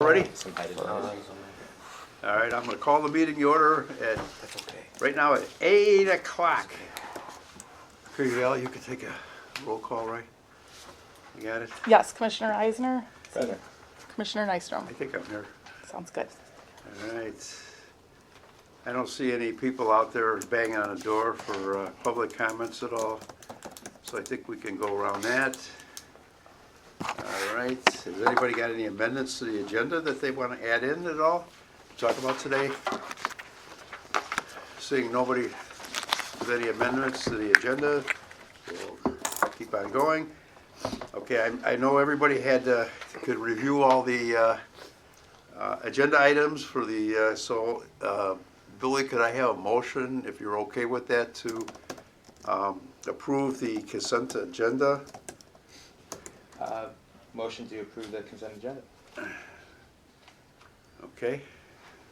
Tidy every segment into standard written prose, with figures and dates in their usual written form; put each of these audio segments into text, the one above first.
ready? Some height All right, I'm going to call the meeting to order at, right now at 8 o'clock. Okay, Al, you can take a roll call, right? You got it? Yes, Commissioner Eisner, Present. Commissioner Nystrom. I think I'm here. Sounds good. All right. I don't see any people out there banging on a door for public comments at all, so I think we can go around that. All right. Has anybody got any amendments to the agenda that they want to add in at all? Talk about today? Seeing nobody with any amendments to the agenda, we'll keep on going. Okay, I know everybody had could review all the agenda items for the Billy, could I have a motion, if you're okay with that, to approve the consent agenda? Motion to approve the consent agenda. Okay,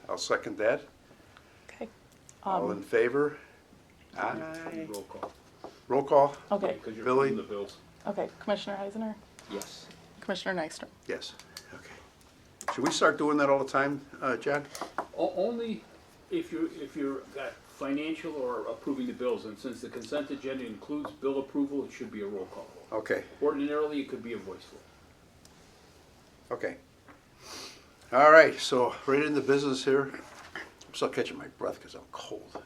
I'll second that. Okay. All in favor? Aye. Roll call. Roll call? Okay. Because you're Billy? approving the bills. Okay. Commissioner Eisner, Yes. Commissioner Nystrom. Yes. Okay. Should we start doing that all the time, John? Only if you're got financial or approving the bills, and since the consent agenda includes bill approval, it should be a roll call. Okay, Ordinarily, it could be a voice vote. okay. All right, so right into business here. I'm still catching my breath because I'm cold.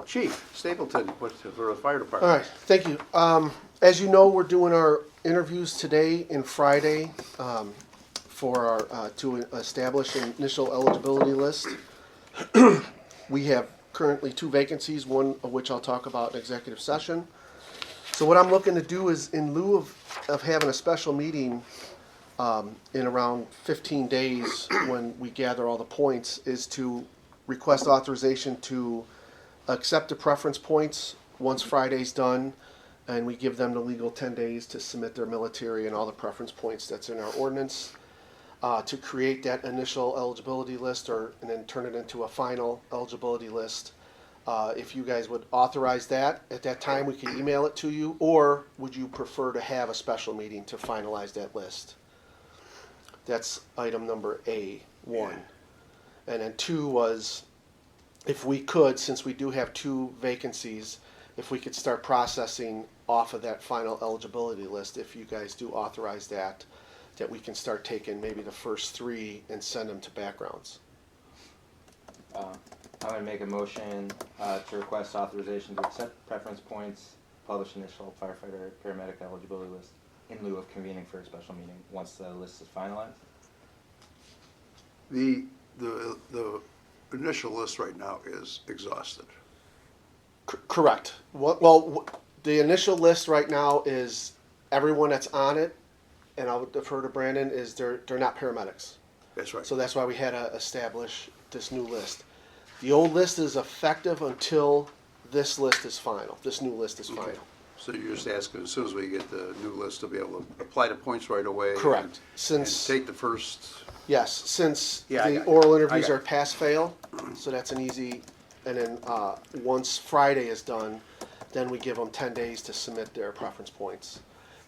Chief Stapleton, for the fire department. All right, thank you. As you know, we're doing our interviews today and Friday for our to establish an initial eligibility list. We have currently 2 vacancies, one of which I'll talk about in executive session. So what I'm looking to do is, in lieu of having a special meeting in around 15 days when we gather all the points, is to request authorization to accept the preference points once Friday's done, and we give them the legal 10 days to submit their military and all the preference points that's in our ordinance, to create that initial eligibility list and then turn it into a final eligibility list. If you guys would authorize that, at that time we can email it to you, or would you prefer to have a special meeting to finalize that list? That's item number A, 1. And then 2 was, if we could, since we do have 2 vacancies, if we could start processing off of that final eligibility list, if you guys do authorize that we can start taking maybe the first 3 and send them to backgrounds. I'm going to make a motion to request authorization to accept preference points, publish initial firefighter paramedic eligibility list in lieu of convening for a special meeting once the list is finalized. The initial list right now is exhausted. Correct. Well, the initial list right now is everyone that's on it, and I would defer to Brandon, is they're not paramedics. That's right. So that's why we had to establish this new list. The old list is effective until this list is final. This new list is final. So you're just asking, as soon as we get the new list, to be able to apply the points right away? Correct. And take the first, Yes, since Yeah, I the got you. oral I interviews got are pass-fail, so that's an easy, and then once Friday is done, then we give them 10 days to submit their preference points.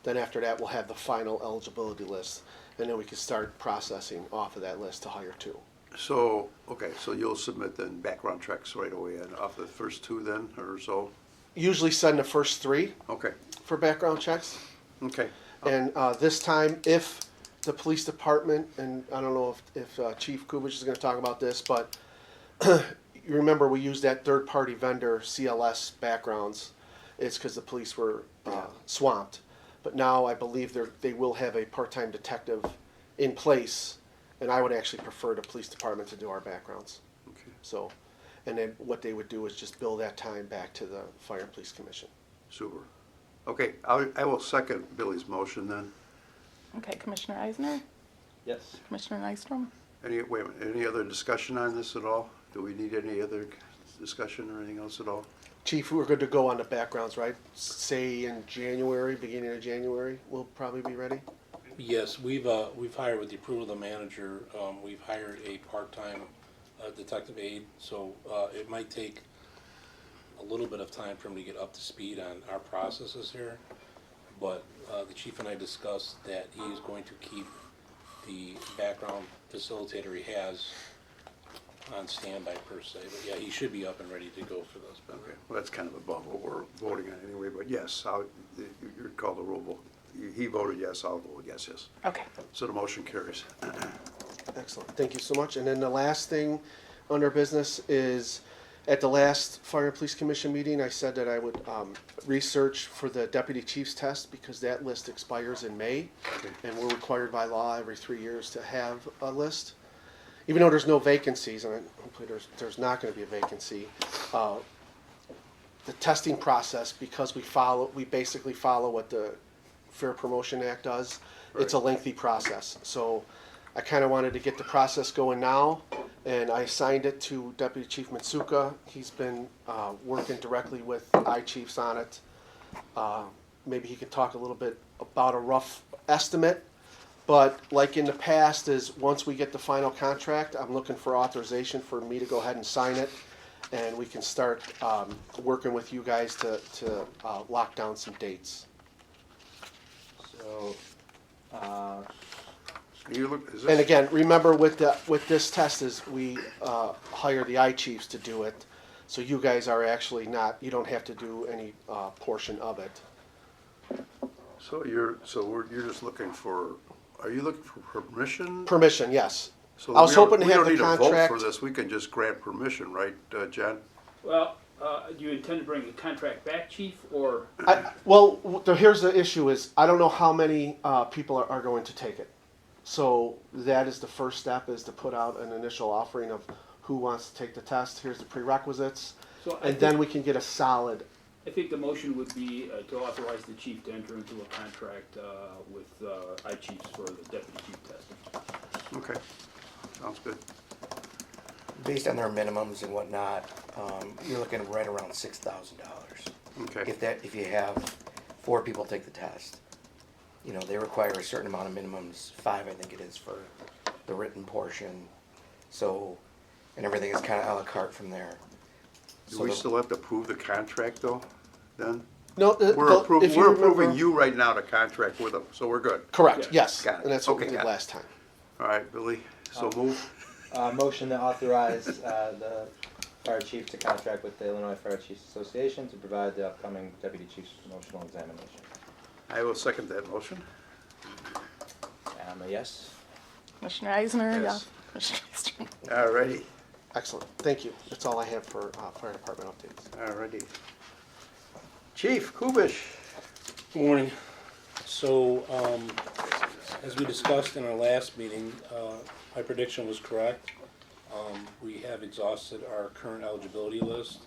Then after that, we'll have the final eligibility list, and then we can start processing off of that list to hire 2. so, okay, so you'll submit then background checks right away and off the first 2 then, or so? Usually send the first 3 Okay, for background checks. okay. And this time, if the police department, and I don't know if Chief Kubich is going to talk about this, but you remember we used that third-party vendor, CLS backgrounds. It's because the police were swamped. But now I believe they will have a part-time detective in place, and I would actually prefer the police department to do our backgrounds. Okay. So, and then what they would do is just bill that time back to the Fire and Police Commission. Super. Okay, I will second Billy's motion then. Okay. Commissioner Eisner, Yes. Commissioner Nystrom. Wait a minute, any other discussion on this at all? Do we need any other discussion or anything else at all? Chief, we're good to go on the backgrounds, right? Say in January, beginning of January, we'll probably be ready? Yes, we've hired, with the approval of the manager, we've hired a part-time detective aide, so it might take a little bit of time for him to get up to speed on our processes here. but the chief and I discussed that he is going to keep the background facilitator he has on standby per se. But yeah, he should be up and ready to go for those. Okay, well, that's kind of above what we're voting on anyway, but yes, you're called the roll vote. He voted yes, I'll vote yes. Okay. So the motion carries. Excellent, thank you so much. And then the last thing under business is, at the last Fire and Police Commission meeting, I said that I would research for the deputy chief's test, because that list expires in May, Okay. and we're required by law every 3 years to have a list. Even though there's no vacancies, and hopefully there's not gonna be a vacancy, the testing process, because we basically follow what the Fair Promotion Act does, it's a Right. lengthy process. So I kind of wanted to get the process going now, and I assigned it to Deputy Chief Mitsuka. He's been working directly with I-chiefs on it. Maybe he could talk a little bit about a rough estimate. But like in the past is, once we get the final contract, I'm looking for authorization for me to go ahead and sign it. And we can start working with you guys to lock down some dates. So, Is And this, again, remember with this test is we hire the I-chiefs to do it. So you guys are actually not, you don't have to do any portion of it. you're just looking for, are you looking for permission? Permission, yes. So I was we don't- hoping to have the We don't need a vote contract. for this, we can just grant permission, right, John? Well, do you intend to bring the contract back, chief, or? Here's the issue is, I don't know how many people are going to take it. So that is the first step, is to put out an initial offering of who wants to take the test, here's the prerequisites, So I and then think- we can get a solid, I think the motion would be to authorize the chief to enter into a contract with I-chiefs for the deputy chief testing. Okay, sounds good. Based on their minimums and whatnot, you're looking right around $6,000. Okay, If you have 4 people take the test, you know, they require a certain amount of minimums, 5 I think it is for the written portion. So, and everything is kind of a la carte from there. do So we the- still have to approve the contract though, then? no, We're approving, if you we're approving remember- you right now to contract with them, so we're good. Correct, Yeah. yes, Got it. and that's what we Okay, did got it. last time. All right, Billy, so move. motion to authorize the fire chief to contract with the Illinois Fire Chiefs Association to provide the upcoming deputy chief's promotional examination. I will second that motion. I'm a yes. Commissioner Eisner, Yes. yes. Commissioner Nystrom. All righty, Excellent, thank you. That's all I have for fire department updates. all righty. Chief Kubish. Good morning. So, as we discussed in our last meeting, my prediction was correct. We have exhausted our current eligibility list,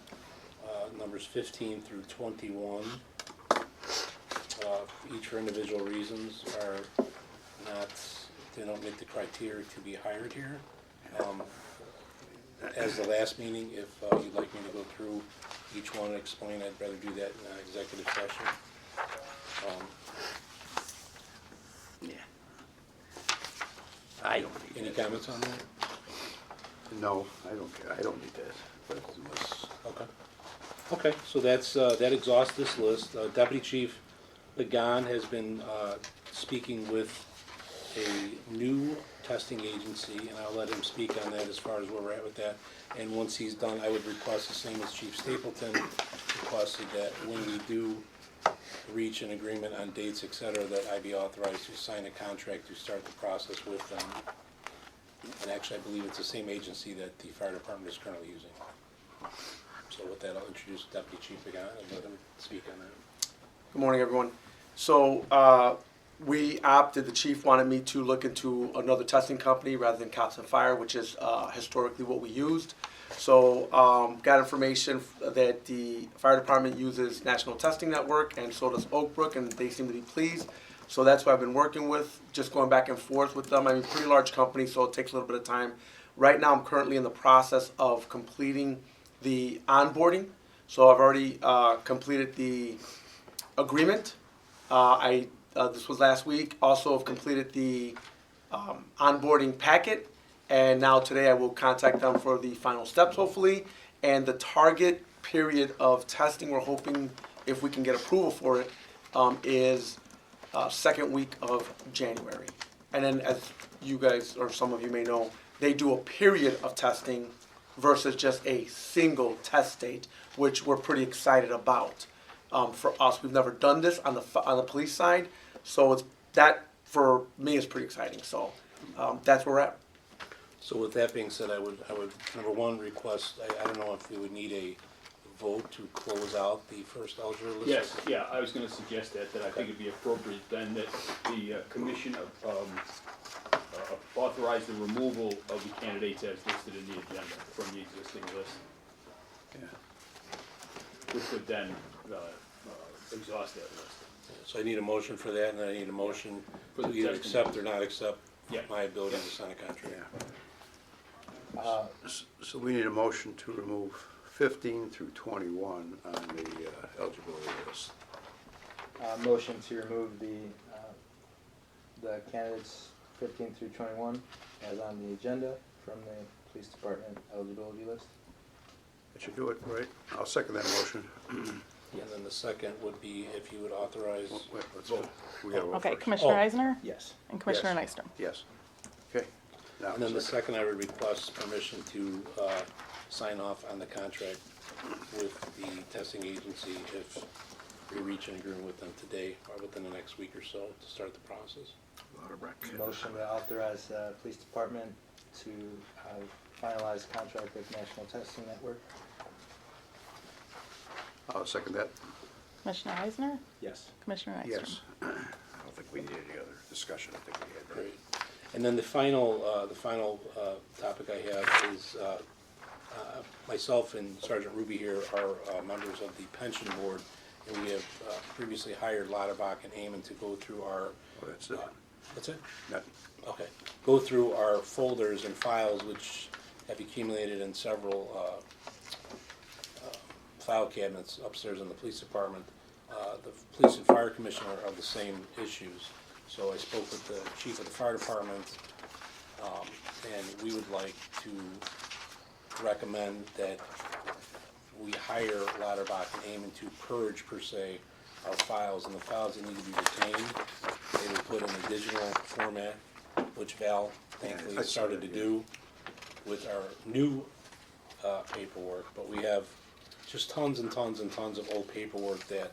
numbers 15 through 21. Each for individual reasons are not, they don't meet the criteria to be hired here. As the last meeting, if you'd like me to go through each one and explain, I'd rather do that in an executive session. Yeah. I don't need Any that. comments on that? No, I don't care, I don't need that. But unless- Okay. Okay, so that's, that exhausts this list. Deputy Chief Pagan has been speaking with a new testing agency, and I'll let him speak on that as far as where we're at with that. And once he's done, I would request the same as Chief Stapleton requested, that when we do reach an agreement on dates, et cetera, that I be authorized to sign a contract to start the process with them. And actually, I believe it's the same agency that the fire department is currently using. So with that, I'll introduce Deputy Chief Pagan and let him speak on that. Good morning, everyone. So we opted, the chief wanted me to look into another testing company rather than Cops and Fire, which is historically what we used. So got information that the fire department uses National Testing Network, and so does Oak Brook, and they seem to be pleased. So that's what I've been working with, just going back and forth with them. I mean, pretty large company, so it takes a little bit of time. Right now, I'm currently in the process of completing the onboarding. So I've already completed the agreement. This was last week. Also have completed the onboarding packet, and now today I will contact them for the final steps, hopefully. And the target period of testing, we're hoping, if we can get approval for it, is second week of January. And then as you guys, or some of you may know, they do a period of testing versus just a single test date, which we're pretty excited about. For us, we've never done this on the police side, so it's, that for me is pretty exciting, so that's where we're at. So with that being said, I would, number one, request, I don't know if we would need a vote to close out the first eligible list. Yes, yeah, I was gonna suggest that I think it'd be appropriate then that the commission authorize the removal of the candidates as listed in the agenda from the existing list. Which would then exhaust that list. So I need a motion for that, and then I need a motion For to the either testing. accept or not accept Yeah. my ability to sign a contract. So we need a motion to remove 15 through 21 on the eligibility list. Motion to remove the candidates 15 through 21 as on the agenda from the police department eligibility list. That should do it, right? I'll second that motion. And then the second would be if you would authorize, Wait, let's vote. We gotta vote Okay, first. Commissioner Oh. Eisner Yes. and Commissioner Yes. Nystrom. Yes. Okay. Now, and then the second I would request permission to sign off on the contract with the testing agency if we reach an agreement with them today or within the next week or so to start the process. Motion to authorize the police department to finalize contract with National Testing Network. I'll second that. Commissioner Eisner, Yes. Commissioner Nystrom. Yes. I don't think we need any other discussion. I think we had that. Great. And then the final topic I have is myself and Sergeant Ruby here are members of the pension board, and we have previously hired Lauterbach and Amon to go through our. Oh, that's it. What's it? Nothing. Okay. Go through our folders and files which have accumulated in several file cabinets upstairs in the police department. The police and fire commissioner are the same issues. So I spoke with the chief of the fire department, and we would like to recommend that we hire Lauterbach and Amon to purge, per se, our files, and the files that need to be retained, they would put in a digital format, which Val thankfully I saw started to that, yeah. do with our new paperwork, but we have just tons and tons and tons of old paperwork that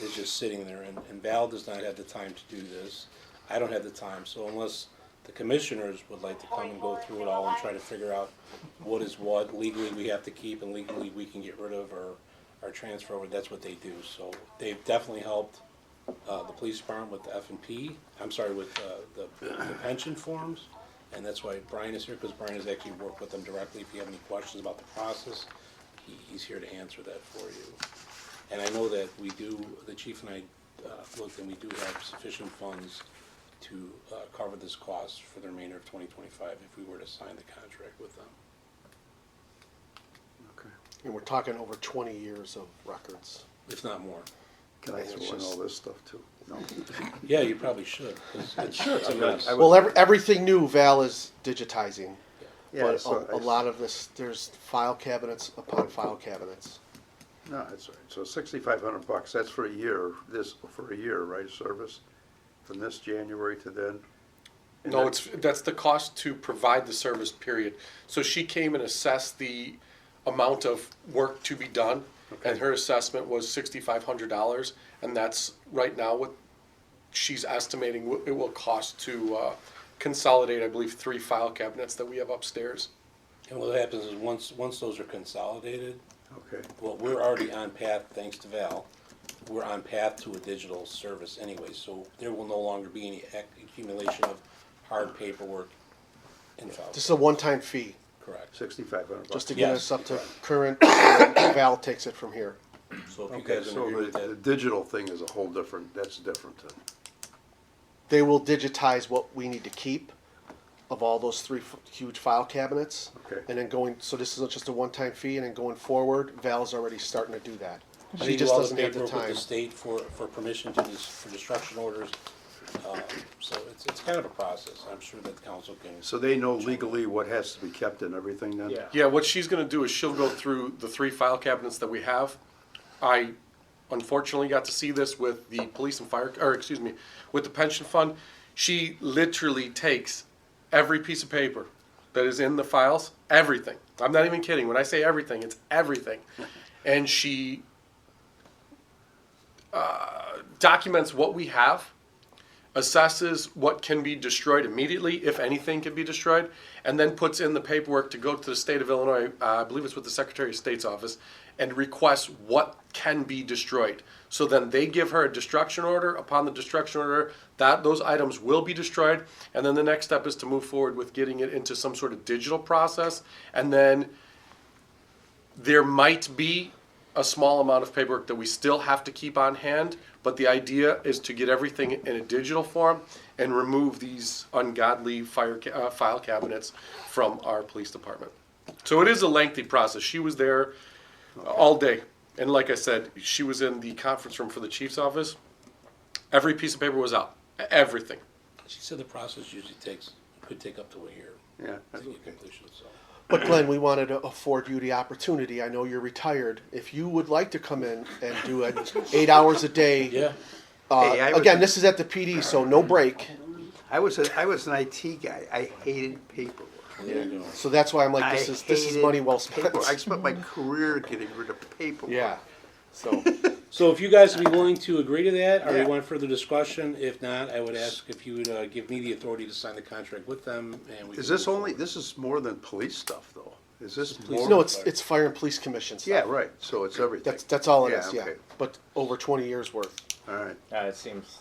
is just sitting there, and Val does not have the time to do this. I don't have the time, so unless the commissioners would like to come and go through it all and try to figure out what is what legally we have to keep and legally we can get rid of or transfer over, that's what they do. So they've definitely helped the police department with the F&P, I'm sorry, with the pension forms, and that's why Brian is here, because Brian has actually worked with them directly. If you have any questions about the process, he's here to answer that for you. And I know that we do, the chief and I looked, and we do have sufficient funds to cover this cost for the remainder of 2025 if we were to sign the contract with them. Okay. And we're talking over 20 years of records. If not more. Can I throw in all this stuff too? No. Yeah, you probably should. 'Cause it's a mess. I would- Well, everything new Val is digitizing. Yeah, But so a lot of this, there's file cabinets upon file cabinets. No, that's all right. So $6,500, that's for a year, for a year, right, service? From this January to then? And No, that- that's the cost to provide the service, period. So she came and assessed the amount of work to be done, and Okay. her assessment was $6,500, and that's right now what she's estimating it will cost to consolidate, I believe, 3 file cabinets that we have upstairs. And what happens is once those are consolidated, Okay, well, we're already on path, thanks to Val, we're on path to a digital service anyway, so there will no longer be any accumulation of hard paperwork in files. This is a one-time fee, Correct. $6,500. just to get Yes. us up to current, and Val takes it from here. So if you Okay, guys so agree with the that, digital thing is a whole different, that's different then. They will digitize what we need to keep of all those 3 huge file cabinets. Okay. And then so this is just a one-time fee, and then going forward, Val's already starting to do that. I She need just all the doesn't have the paperwork with time. the state for permission for destruction orders. So it's kind of a process. I'm sure that the council can. So they know legally what has to be kept and everything then? Yeah. Yeah, what she's gonna do is she'll go through the 3 file cabinets that we have. I unfortunately got to see this with the police and fire, or excuse me, with the pension fund. She literally takes every piece of paper that is in the files, everything. I'm not even kidding. When I say everything, it's everything. And she documents what we have, assesses what can be destroyed immediately, if anything can be destroyed, and then puts in the paperwork to go to the state of Illinois, I believe it's with the Secretary of State's office, and requests what can be destroyed. So then they give her a destruction order. Upon the destruction order, those items will be destroyed, and then the next step is to move forward with getting it into some sort of digital process, and then there might be a small amount of paperwork that we still have to keep on hand, but the idea is to get everything in a digital form and remove these ungodly file cabinets from our police department. So it is a lengthy process. She was there all day, and like I said, she was in the conference room for the chief's office. Every piece of paper was out, everything. She said the process usually could take up to a year Yeah, to that's get okay. completion, so. But Glenn, we wanted to afford you the opportunity. I know you're retired. If you would like to come in and do it 8 hours a day. Yeah, Hey, I was Again, a- this is at the PD, so no break. I was an IT guy. I hated paperwork. So that's why I'm like, I this is hated money well spent. paperwork. I spent my career getting rid of paperwork. Yeah. So so if you guys would be willing to agree to that, or Yeah. you want further discussion, if not, I would ask if you would give me the authority to sign the contract with them, and we. Is can this move only? forward. This is more than police stuff, though. Is this police more? no, it's fire and police commission stuff. Yeah, right. So it's everything. That's all it Yeah, is. Yeah. okay. But over 20 years worth. All right. It seems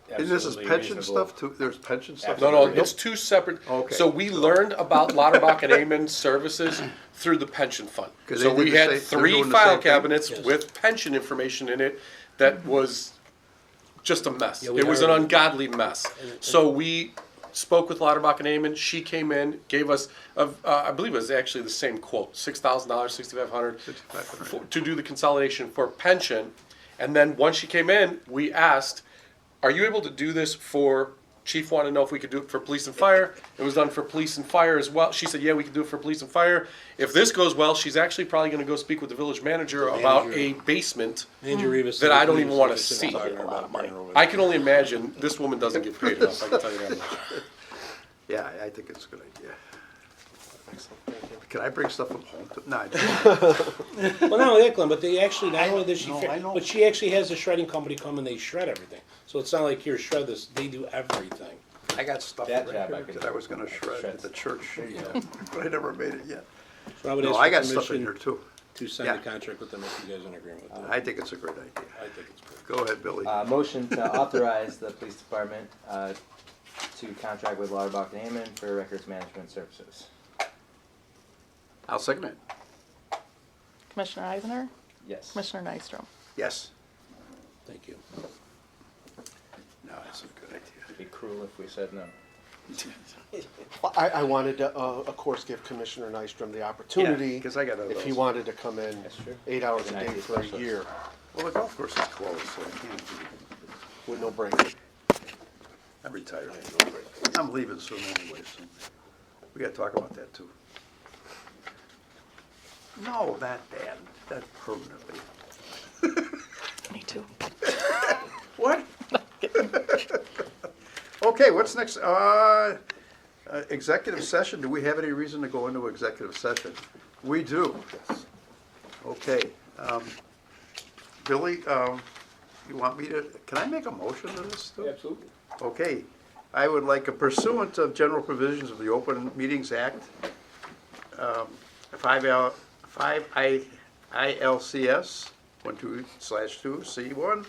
And this is absolutely pension reasonable. stuff too. There's pension stuff. No, no, it's two separate. Okay. So we learned about Lauterbach and Amon services through the pension fund. 'Cause So they did we the had same- they're 3 doing the file same thing? cabinets Yes. with pension information in it that was just a mess. Yeah, we It was an already- ungodly mess. So we spoke with Lauterbach and Amon. She came in, gave us, I believe it was actually the same quote, $6,000, $6,500 to do the consolidation for pension. And then once she came in, we asked, are you able to do this for, Chief wanted to know if we could do it for police and fire. It was done for police and fire as well. She said, yeah, we can do it for police and fire. If this goes well, she's actually probably gonna go speak with the village manager about a basement. Manager Rivas. That I don't even wanna Rivas is see. talking about bringing her over I can only imagine this woman doesn't get paid enough, I can tell you that much. Yeah, I think it's a good idea. Can I bring stuff from home? No, I don't. Well, not only that, Glenn, but they actually, not only does she, No, I know. but she actually has a shredding company come and they shred everything. So it's not like here, shred this, they do everything. I got stuff That right job I here could that do. I was gonna shred Shred. at the church, but I never made it yet. So I would No, ask I for got stuff in here permission too. to sign Yeah. the contract with them if you guys are in agreement with that. I think it's a great idea. I think it's great. Go ahead, Billy. Motion to authorize the police department to contract with Lauterbach and Amon for records management services. I'll second it. Commissioner Eisner? Yes. Commissioner Nystrom? Yes. Thank you. No, that's a good idea. It'd be cruel if we said no. I wanted to, of course, give Commissioner Nystrom the opportunity. Yeah, 'cause I got if he those. wanted to come in That's true. 8 hours He's a an day IT for a specialist. year Well, the golf course is closed, so I can't. with no break. I'm retired. I'm leaving soon anyway, so we gotta talk about that too. No, not that. That's permanently. Me too. What? Okay, what's next? Executive session. Do we have any reason to go into executive session? We do. Okay. Billy, you want me to, can I make a motion to this too? Absolutely. Okay, I would like a pursuant of general provisions of the Open Meetings Act, 5 ILCS 12/2 C1,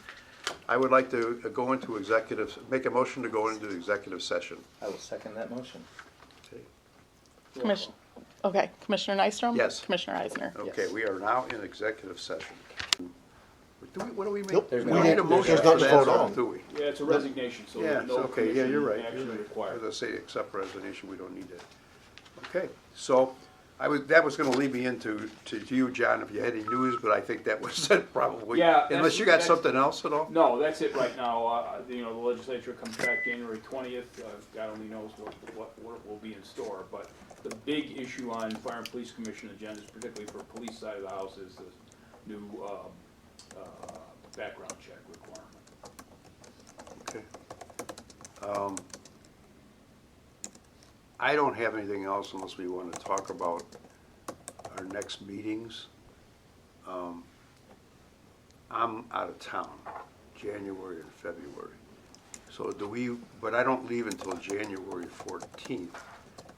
I would like to go into executive, make a motion to go into executive session. I will second that motion. Commissioner, okay, Commissioner Nystrom? Yes. Commissioner Eisner? Okay, Yes. we are now in executive session. What do we make? Nope. There's We no- need a there's motion no for that, vote on. do we? Yeah, it's a resignation, so Yeah, there's no okay, yeah, you're right. commission action required. As I say, except resignation, we don't need that. Okay, so that was gonna lead me into, to you, John, if you had any news, but I think that was it probably. Yeah, that's- Unless you got that's- something else at all? No, that's it right now. The legislature comes back January 20th. God only knows what will be in store. But the big issue on Fire and Police Commission agendas, particularly for police side of the house, is the new background check requirement. Okay. I don't have anything else unless we want to talk about our next meetings. I'm out of town, January and February. So but I don't leave until January 14th.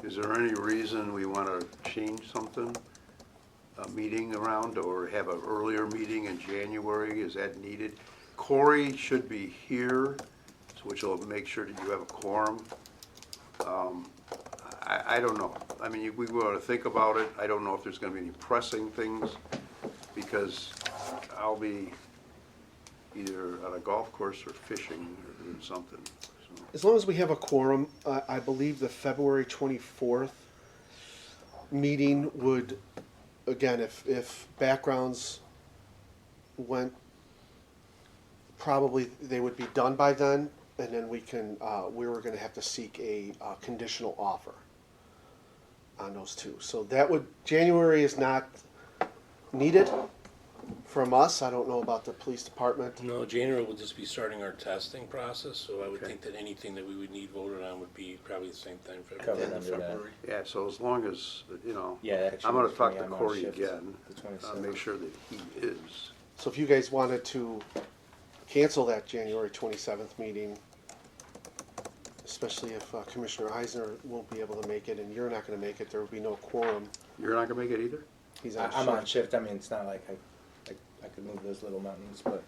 Is there any reason we want to change something? A meeting around or have an earlier meeting in January? Is that needed? Corey should be here, which will make sure that you have a quorum. I don't know. I mean, we want to think about it. I don't know if there's going to be any pressing things because I'll be either on a golf course or fishing or doing something. So, As long as we have a quorum, I believe the February 24th meeting would, again, if backgrounds went, probably they would be done by then, and then we were gonna have to seek a conditional offer on those two. So that January is not needed from us. I don't know about the police department. No, January will just be starting our testing process, so I would Okay. think that anything that we would need voted on would be probably the same time for Covered everyone. under that. February. yeah, so as long as, Yeah, actually, I'm going for to talk me, to I'm on Corey shift again, the 27th. make sure that he is. So if you guys wanted to cancel that January 27th meeting, especially if Commissioner Eisner won't be able to make it and you're not gonna make it, there will be no quorum. You're not going to make it either? He's on I'm on shift. shift. I mean, it's not like I could move those little mountains, but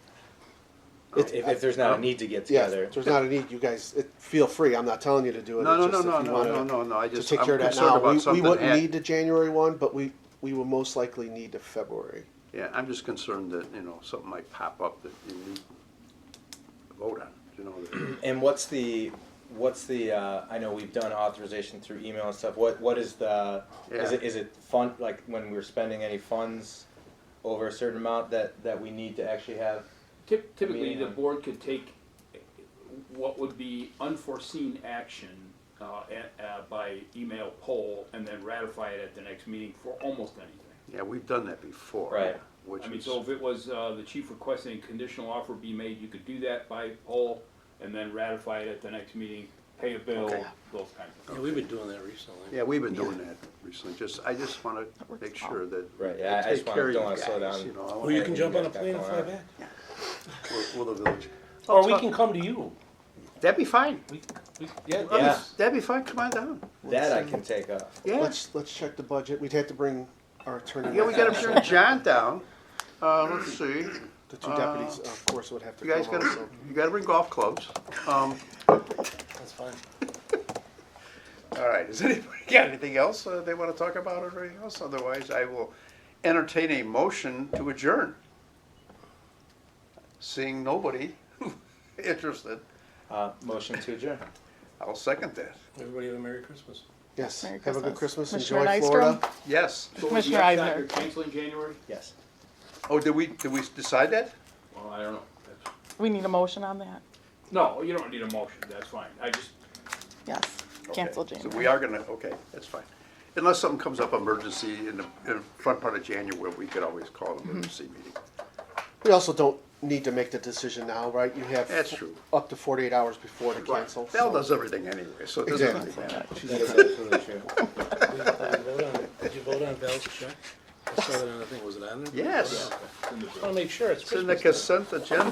It's- if there's not a need to get Yeah, together, if there's not a need, you guys, feel free, I'm not telling you to do it. No, It's no, just no, if no, you wanna I To just, take I'm care of that concerned now, about we something. wouldn't need the January one, but we will most likely need the February. Yeah, I'm just concerned that, something might pop up that you need to vote on, that- and what's the I know we've done authorization through email and stuff. What is the Yeah. is it fund, like when we're spending any funds over a certain amount that we need to actually have? Typically, Meeting the on- board could take what would be unforeseen action by email poll and then ratify it at the next meeting for almost anything. Yeah, we've done that before. Right. Which I mean, is, so if it was the chief requesting a conditional offer be made, you could do that by poll and then ratify it at the next meeting, pay a bill, Okay. those kinds of things. Yeah, we've been doing that recently. yeah, we've been doing that recently. I just want to make sure that. Right, yeah, I take just care of don't you wanna slow guys, down. I Well, want you Okay, can you jump on a guys got plane and fly going back. will the village. Or we can come to you. That'd be fine. Yeah. Yeah. That'd be fine. Come on down. That I can take off. Yeah. Let's check the budget, we'd have to bring our attorney. Yeah, we got to bring John down. Let's see. The two deputies, of course, would have to You guys come got also. you got to bring golf clubs. That's fine. All right, does anybody got anything else they want to talk about or anything else? Otherwise, I will entertain a motion to adjourn. Seeing nobody interested, Motion to adjourn. I'll second that. Everybody have a Merry Christmas. Yes, Merry have a good Christmas. Christmas, Commissioner enjoy Florida. Nystrom? Yes. So Commissioner yes, Eisner. You're canceling January? Yes. Oh, did we decide that? Well, I don't know. We need a motion on that? No, you don't need a motion, that's fine. Yes, cancel Okay, January. So we are gonna, okay, that's fine. Unless something comes up emergency in the front part of January, we could always call an emergency meeting. We also don't need to make the decision now, right? You have That's true. up to 48 hours before to cancel. Val so- does everything anyway, so it doesn't really Exactly. matter. That is absolutely true. Did you vote on Val's check? I saw that on the thing, was it on there? Yes, I want to make sure it's it's in the Christmas. consent agenda.